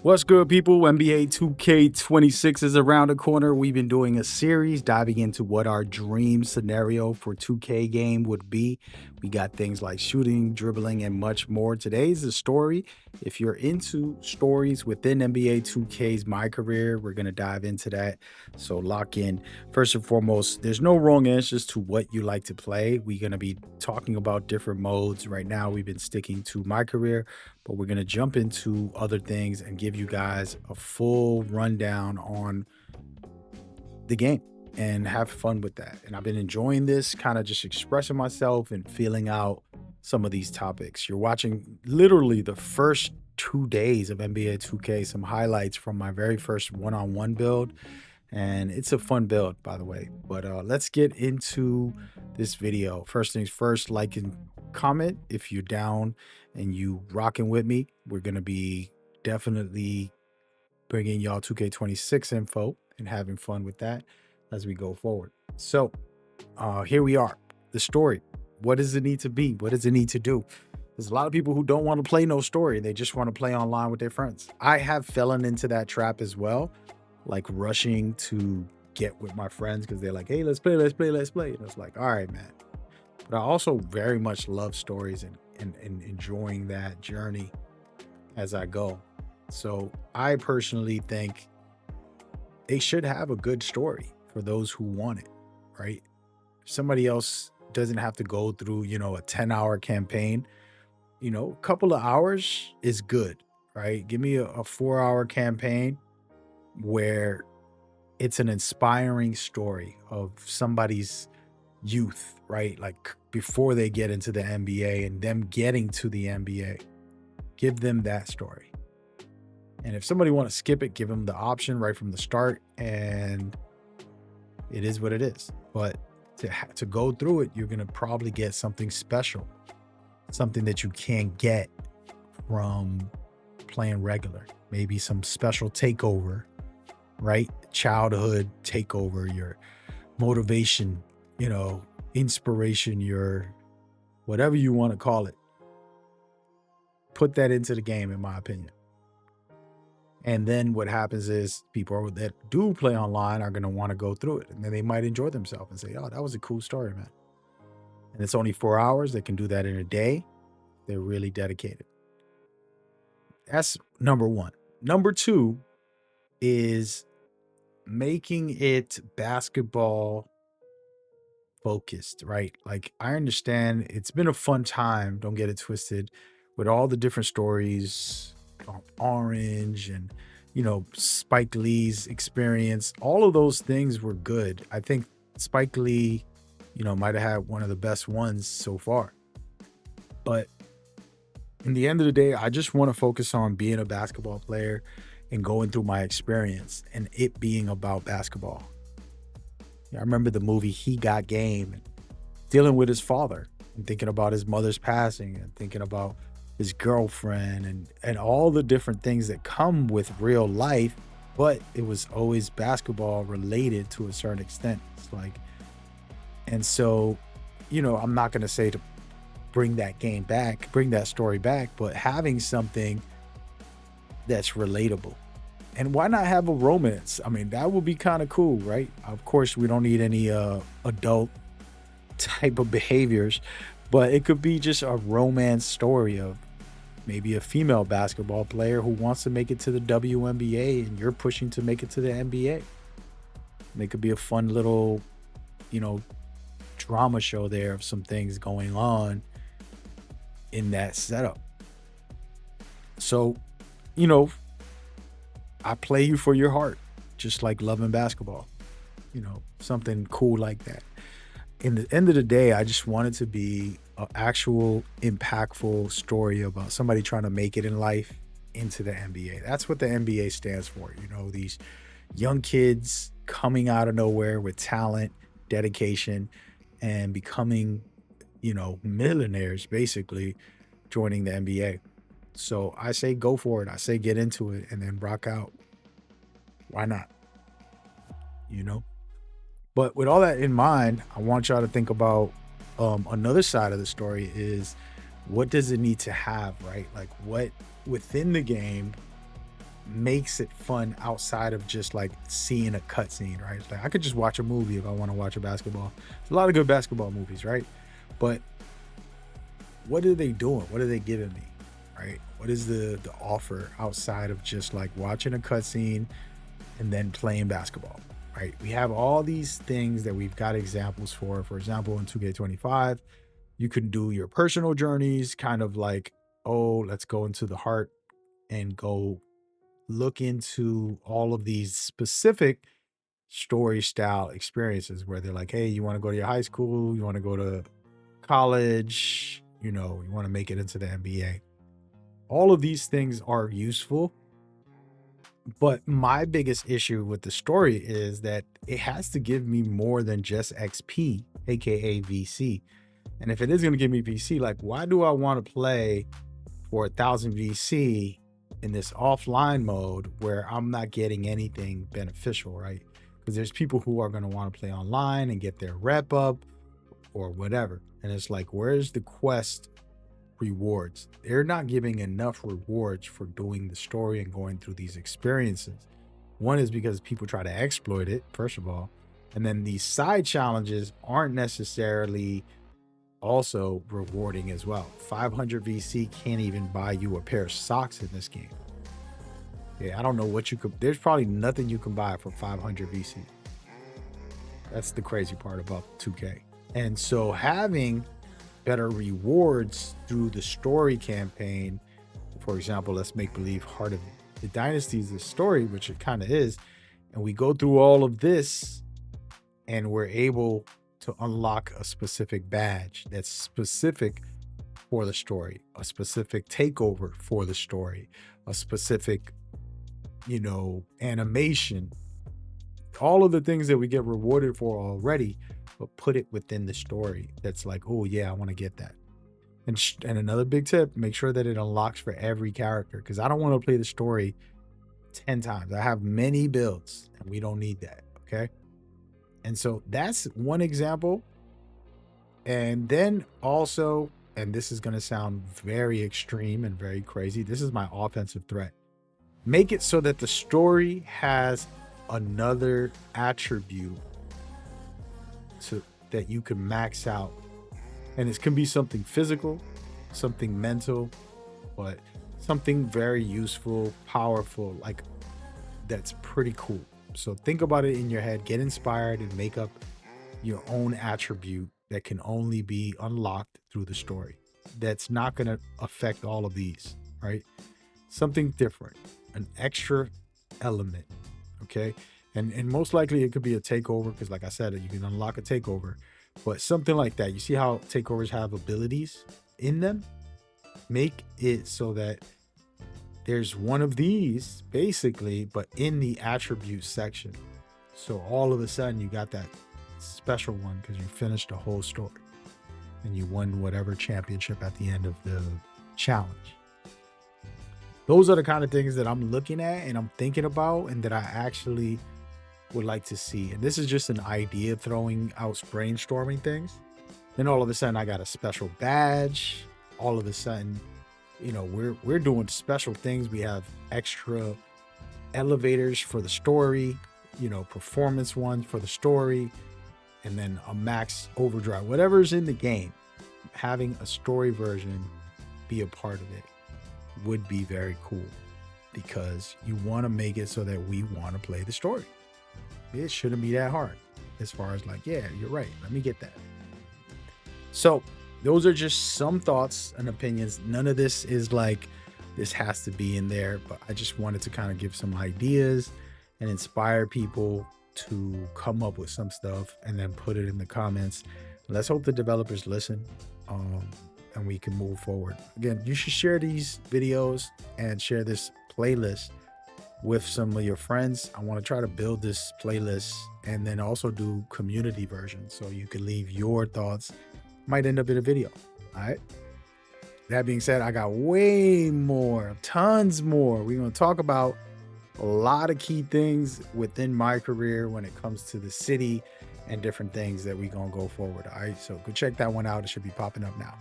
What's good, people? NBA 2K26 is around the corner. We've been doing a series diving into what our dream scenario for 2K game would be. We got things like shooting, dribbling, and much more. Today's a story. If you're into stories within NBA 2K's MyCareer, we're going to dive into that. So lock in. First and foremost, there's no wrong answers to what you like to play. We're going to be talking about different modes. Right now, we've been sticking to MyCareer, but we're going to jump into other things and give you guys a full rundown on the game and have fun with that. And I've been enjoying this, kind of just expressing myself and feeling out some of these topics. You're watching literally the first 2 days of NBA 2K, some highlights from my very first one-on-one build. And it's a fun build, by the way. But let's get into this video. First things first, like and comment if you're down and you rocking with me. We're going to be definitely bringing y'all 2K26 info and having fun with that as we go forward. So here we are. The story. What does it need to be? What does it need to do? There's a lot of people who don't want to play no story. They just want to play online with their friends. I have fallen into that trap as well, like rushing to get with my friends because they're like, hey, let's play. And it's like, all right, man. But I also very much love stories and enjoying that journey as I go. So I personally think they should have a good story for those who want it, right? Somebody else doesn't have to go through, a 10-hour campaign. A couple of hours is good, right? Give me a 4-hour campaign where it's an inspiring story of somebody's youth, right? Like before they get into the NBA and them getting to the NBA. Give them that story. And if somebody want to skip it, give them the option right from the start, and it is what it is. But to go through it, you're going to probably get something special, something that you can't get from playing regular. Maybe some special takeover, right? Childhood takeover, your motivation, inspiration, your whatever you want to call it. Put that into the game, in my opinion. And then what happens is people that do play online are going to want to go through it. And then they might enjoy themselves and say, oh, that was a cool story, man. And it's only 4 hours. They can do that in a day. They're really dedicated. That's number one. Number two is making it basketball focused, right? Like, I understand it's been a fun time. Don't get it twisted with all the different stories on Orange and, Spike Lee's experience. All of those things were good. I think Spike Lee, might have had one of the best ones so far. But in the end of the day, I just want to focus on being a basketball player and going through my experience and it being about basketball. I remember the movie He Got Game, and dealing with his father and thinking about his mother's passing and thinking about his girlfriend and all the different things that come with real life, but it was always basketball related to a certain extent. It's like, and so, I'm not going to say to bring that game back, bring that story back, but having something that's relatable. And why not have a romance? I mean, that would be kind of cool, right? Of course, we don't need any adult type of behaviors, but it could be just a romance story of maybe a female basketball player who wants to make it to the WNBA and you're pushing to make it to the NBA. And it could be a fun little, drama show there of some things going on in that setup. So, I play you for your heart, just like loving basketball, something cool like that. In the end of the day, I just want it to be an actual impactful story about somebody trying to make it in life into the NBA. That's what the NBA stands for. These young kids coming out of nowhere with talent, dedication, and becoming, millionaires, basically joining the NBA. So I say go for it. I say get into it and then rock out. Why not? But with all that in mind, I want y'all to think about another side of the story is what does it need to have, right? Like what within the game makes it fun outside of just like seeing a cutscene, right? It's like I could just watch a movie if I want to watch a basketball. There's a lot of good basketball movies, right? But what are they doing? What are they giving me, right? What is the offer outside of just like watching a cutscene and then playing basketball, right? We have all these things that we've got examples for. For example, in 2K25, you can do your personal journeys, kind of like, oh, let's go into the heart and go look into all of these specific story style experiences where they're like, hey, you want to go to your high school, you want to go to college, you know, you want to make it into the NBA. All of these things are useful. But my biggest issue with the story is that it has to give me more than just XP, aka VC. And if it is going to give me VC, like, why do I want to play for 1,000 VC in this offline mode where I'm not getting anything beneficial, right? Because there's people who are going to want to play online and get their rep up or whatever. And it's like, where's the quest rewards? They're not giving enough rewards for doing the story and going through these experiences. One is because people try to exploit it, first of all. And then these side challenges aren't necessarily also rewarding as well. 500 VC can't even buy you a pair of socks in this game. Yeah, I don't know what you could, there's probably nothing you can buy for 500 VC. That's the crazy part about 2K. And so having better rewards through the story campaign, for example, let's make believe Heart of the Dynasty is the story, which it kind of is. And we go through all of this and we're able to unlock a specific badge that's specific for the story, a specific takeover for the story, a specific, you know, animation, all of the things that we get rewarded for already, but put it within the story. That's like, oh yeah, I want to get that. And another big tip, make sure that it unlocks for every character, because I don't want to play the story 10 times. I have many builds and we don't need that. Okay. And so that's one example. And then also, and this is going to sound very extreme and very crazy, this is my offensive threat. Make it so that the story has another attribute that you can max out. And it can be something physical, something mental, but something very useful, powerful, like that's pretty cool. So think about it in your head, get inspired and make up your own attribute that can only be unlocked through the story. That's not going to affect all of these, right? Something different, an extra element, okay? And most likely it could be a takeover, because like I said, you can unlock a takeover, but something like that. You see how takeovers have abilities in them? Make it so that there's one of these basically, but in the attribute section. So all of a sudden you got that special one because you finished the whole story and you won whatever championship at the end of the challenge. Those are the kind of things that I'm looking at and I'm thinking about and that I actually would like to see. And this is just an idea, throwing out brainstorming things. Then all of a sudden I got a special badge. All of a sudden, you know, we're doing special things. We have extra elevators for the story, you know, performance ones for the story, and then a max overdrive, whatever's in the game. Having a story version be a part of it would be very cool, because you want to make it so that we want to play the story. It shouldn't be that hard as far as like, yeah, you're right, let me get that. So those are just some thoughts and opinions. None of this is like, this has to be in there, but I just wanted to kind of give some ideas and inspire people to come up with some stuff and then put it in the comments. Let's hope the developers listen, and we can move forward. Again, you should share these videos and share this playlist with some of your friends. I want to try to build this playlist and then also do community versions, so you can leave your thoughts. Might end up in a video. All right. That being said, I got way more, tons more. We're going to talk about a lot of key things within MyCareer when it comes to the city and different things that we're going to go forward. All right. So go check that one out. It should be popping up now.